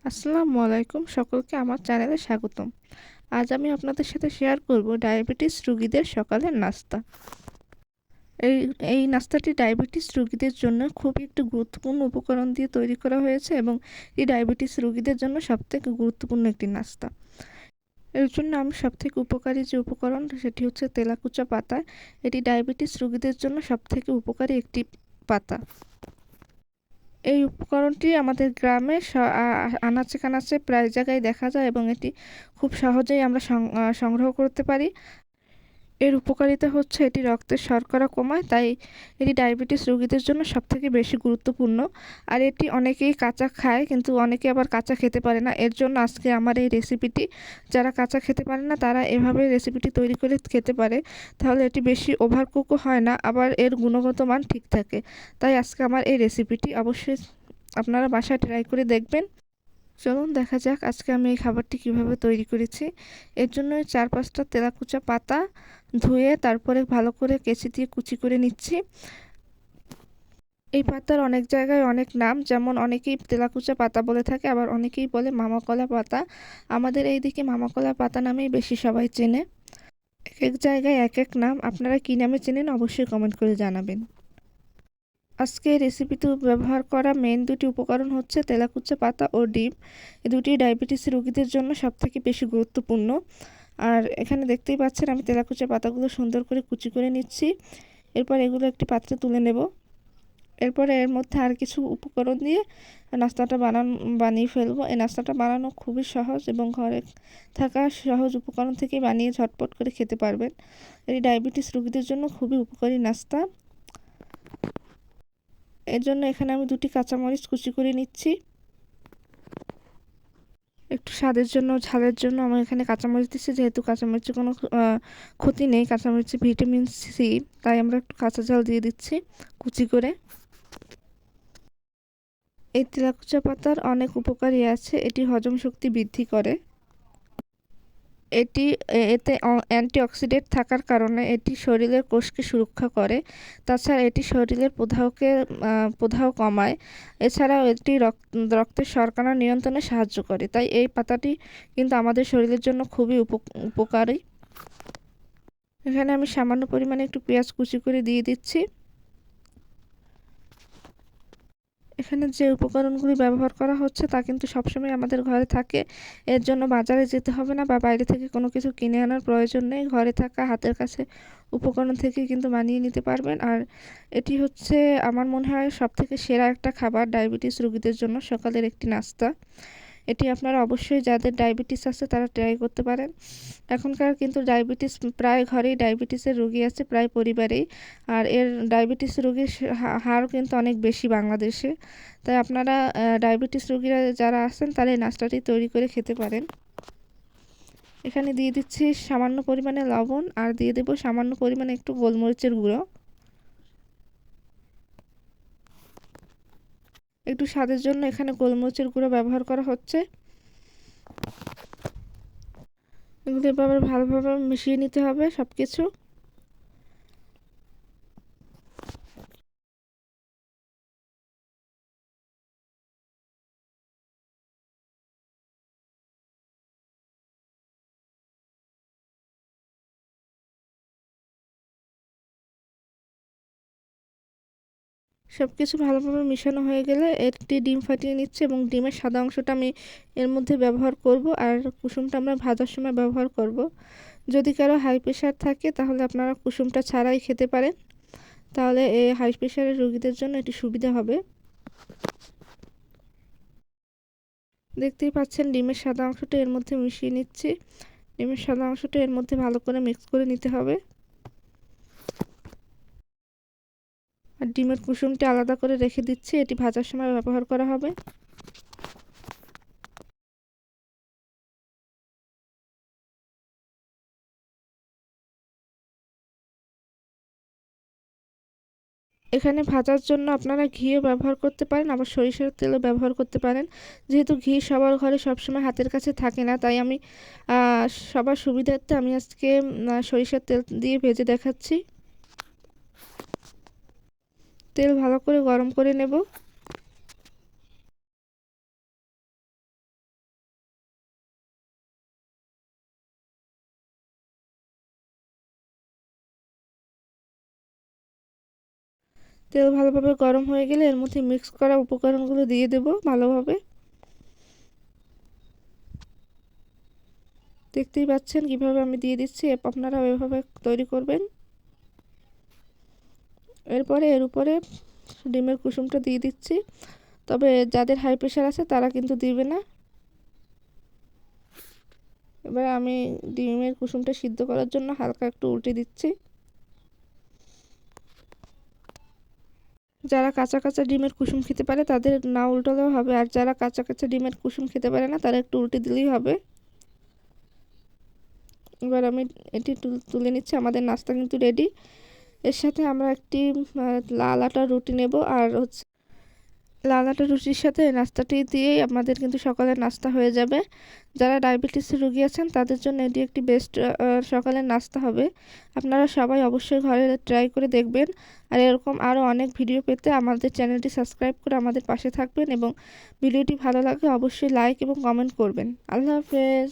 আসসালামু আলাইকুম সকলকে আমার চ্যানেলে স্বাগতম। আজ আমি আপনাদের সাথে শেয়ার করব ডায়াবেটিস রোগীদের সকালের নাস্তা। এই এই নাস্তাটি ডায়াবেটিস রোগীদের জন্য খুবই একটি গুরুত্বপূর্ণ উপকরণ দিয়ে তৈরি করা হয়েছে এবং এই ডায়াবেটিস রোগীদের জন্য সবথেকে গুরুত্বপূর্ণ একটি নাস্তা। এর জন্য আমি সবথেকে উপকারী যে উপকরণ সেটি হচ্ছে তেলাকুচা পাতা। এটি ডায়াবেটিস রোগীদের জন্য সবথেকে উপকারী একটি পাতা। এই উপকরণটি আমাদের গ্রামে আনাচে-কানাচে প্রায় জায়গায় দেখা যায় এবং এটি খুব সহজেই আমরা সংগ্রহ করতে পারি। এর উপকারিতা হচ্ছে এটি রক্তের শর্করা কমায়, তাই এটি ডায়াবেটিস রোগীদের জন্য সবথেকে বেশি গুরুত্বপূর্ণ। আর এটি অনেকেই কাঁচা খায়, কিন্তু অনেকে আবার কাঁচা খেতে পারে না। এর জন্য আজকে আমার এই রেসিপিটি, যারা কাঁচা খেতে পারে না তারা এভাবে রেসিপিটি তৈরি করে খেতে পারে। তাহলে এটি বেশি ওভারকুকও হয় না, আবার এর গুণগত মান ঠিক থাকে। তাই আজকে আমার এই রেসিপিটি অবশ্যই আপনারা বাসায় ট্রাই করে দেখবেন। চলুন দেখা যাক আজকে আমি এই খাবারটি কিভাবে তৈরি করেছি। এর জন্য 4-5টা তেলাকুচা পাতা ধুয়ে তারপরে ভালো করে কেচি দিয়ে কুচি করে নিচ্ছি। এই পাতার অনেক জায়গায় অনেক নাম, যেমন অনেকেই তেলাকুচা পাতা বলে থাকে, আবার অনেকেই বলে মামাকলা পাতা। আমাদের এইদিকে মামাকলা পাতা নামেই বেশি সবাই চেনে। এক এক জায়গায় এক এক নাম। আপনারা কী নামে চেনেন অবশ্যই কমেন্ট করে জানাবেন। আজকে রেসিপিতে ব্যবহার করা মেন দুটি উপকরণ হচ্ছে তেলাকুচা পাতা ও ডিম। এই দুটি ডায়াবেটিস রোগীদের জন্য সবথেকে বেশি গুরুত্বপূর্ণ। আর এখানে দেখতেই পাচ্ছেন আমি তেলাকুচা পাতাগুলো সুন্দর করে কুচি করে নিচ্ছি। এরপর এগুলো একটি পাত্রে তুলে নেব। এরপরে এর মধ্যে আর কিছু উপকরণ দিয়ে নাস্তাটা বানিয়ে ফেলবো। এই নাস্তাটা বানানো খুবই সহজ এবং ঘরে থাকা সহজ উপকরণ থেকে বানিয়ে ঝটপট করে খেতে পারবেন। এই ডায়াবেটিস রোগীদের জন্য খুবই উপকারী নাস্তা। এর জন্য এখানে আমি 2টি কাঁচামরিচ কুচি করে নিচ্ছি। একটু স্বাদের জন্য, ঝালের জন্য আমি এখানে কাঁচামরিচ দিচ্ছি, যেহেতু কাঁচামরিচের কোনো ক্ষতি নেই, কাঁচামরিচে ভিটামিন সি, তাই আমরা একটু কাঁচা ঝাল দিয়ে দিচ্ছি কুচি করে। এই তেলাকুচা পাতার অনেক উপকারী আছে। এটি হজম শক্তি বৃদ্ধি করে। এতে অ্যান্টিঅক্সিডেন্ট থাকার কারণে এটি শরীরের কোষকে সুরক্ষা করে। তাছাড়া এটি শরীরের প্রদাহ কমায়। এছাড়াও এটি রক্তের শর্করা নিয়ন্ত্রণে সাহায্য করে। তাই এই পাতাটি কিন্তু আমাদের শরীরের জন্য খুবই উপকারী। এখানে আমি সামান্য পরিমাণে একটু পেঁয়াজ কুচি করে দিয়ে দিচ্ছি। এখানে যে উপকরণগুলি ব্যবহার করা হচ্ছে তা কিন্তু সবসময় আমাদের ঘরে থাকে। এর জন্য বাজারে যেতে হবে না বা বাইরে থেকে কোনো কিছু কিনে আনার প্রয়োজন নেই। ঘরে থাকা হাতের কাছে উপকরণ থেকে কিন্তু বানিয়ে নিতে পারবেন। আর এটি হচ্ছে আমার মনে হয় সবথেকে সেরা একটা খাবার ডায়াবেটিস রোগীদের জন্য, সকালের একটি নাস্তা। এটি আপনারা অবশ্যই, যাদের ডায়াবেটিস আছে তারা ট্রাই করতে পারেন। এখনকার কিন্তু ডায়াবেটিস প্রায় ঘরেই ডায়াবেটিসের রোগী আছে, প্রায় পরিবারেই। আর এর ডায়াবেটিস রোগীর হারও কিন্তু অনেক বেশি বাংলাদেশে। তাই আপনারা ডায়াবেটিস রোগীরা যারা আছেন তারা এই নাস্তাটি তৈরি করে খেতে পারেন। এখানে দিয়ে দিচ্ছি সামান্য পরিমাণে লবণ, আর দিয়ে দেব সামান্য পরিমাণে একটু গোলমরিচের গুঁড়ো। একটু স্বাদের জন্য এখানে গোলমরিচের গুঁড়ো ব্যবহার করা হচ্ছে। এগুলো এবার ভালোভাবে মিশিয়ে নিতে হবে সব কিছু। সবকিছু ভালোভাবে মেশানো হয়ে গেলে একটি ডিম ফাটিয়ে নিচ্ছি এবং ডিমের সাদা অংশটা আমি এর মধ্যে ব্যবহার করব, আর কুসুমটা আমরা ভাজার সময় ব্যবহার করব। যদি কারো হাই প্রেশার থাকে তাহলে আপনারা কুসুমটা ছাড়াই খেতে পারেন। তাহলে এই হাই প্রেশারের রোগীদের জন্য এটি সুবিধা হবে। দেখতেই পাচ্ছেন ডিমের সাদা অংশটা এর মধ্যে মিশিয়ে নিচ্ছি। ডিমের সাদা অংশটা এর মধ্যে ভালো করে মিক্স করে নিতে হবে। আর ডিমের কুসুমটি আলাদা করে রেখে দিচ্ছি, এটি ভাজার সময় ব্যবহার করা হবে। এখানে ভাজার জন্য আপনারা ঘিও ব্যবহার করতে পারেন, আবার সরিষার তেলও ব্যবহার করতে পারেন। যেহেতু ঘি সবার ঘরে সবসময় হাতের কাছে থাকে না, তাই আমি সবার সুবিধার্থে আমি আজকে সরিষার তেল দিয়ে ভেজে দেখাচ্ছি। তেল ভালো করে গরম করে নেব। তেল ভালোভাবে গরম হয়ে গেলে এর মধ্যে মিক্স করা উপকরণগুলো দিয়ে দেব ভালোভাবে। দেখতেই পাচ্ছেন কিভাবে আমি দিয়ে দিচ্ছি, আপনারা ওইভাবে তৈরি করবেন। এরপরে এর উপরে ডিমের কুসুমটা দিয়ে দিচ্ছি, তবে যাদের হাই প্রেশার আছে তারা কিন্তু দিবে না। এবার আমি ডিমের কুসুমটা সিদ্ধ করার জন্য হালকা একটু উল্টে দিচ্ছি। যারা কাঁচা কাঁচা ডিমের কুসুম খেতে পারে তাদের না উল্টালেও হবে, আর যারা কাঁচা কাঁচা ডিমের কুসুম খেতে পারে না তারা একটু উল্টে দিলেই হবে। এবার আমি এটি তুলে নিচ্ছি। আমাদের নাস্তা কিন্তু রেডি। এর সাথে আমরা একটি লাল আটার রুটি নেব, আর হচ্ছে লাল আটার রুটির সাথে নাস্তাটি দিয়েই আমাদের কিন্তু সকালের নাস্তা হয়ে যাবে। যারা ডায়াবেটিসের রোগী আছেন তাদের জন্য এটি একটি বেস্ট সকালের নাস্তা হবে। আপনারা সবাই অবশ্যই ঘরে ট্রাই করে দেখবেন। আর এরকম আরও অনেক ভিডিও পেতে আমাদের চ্যানেলটি সাবস্ক্রাইব করে আমাদের পাশে থাকবেন, এবং ভিডিওটি ভালো লাগলে অবশ্যই লাইক এবং কমেন্ট করবেন। আল্লাহ হাফেজ।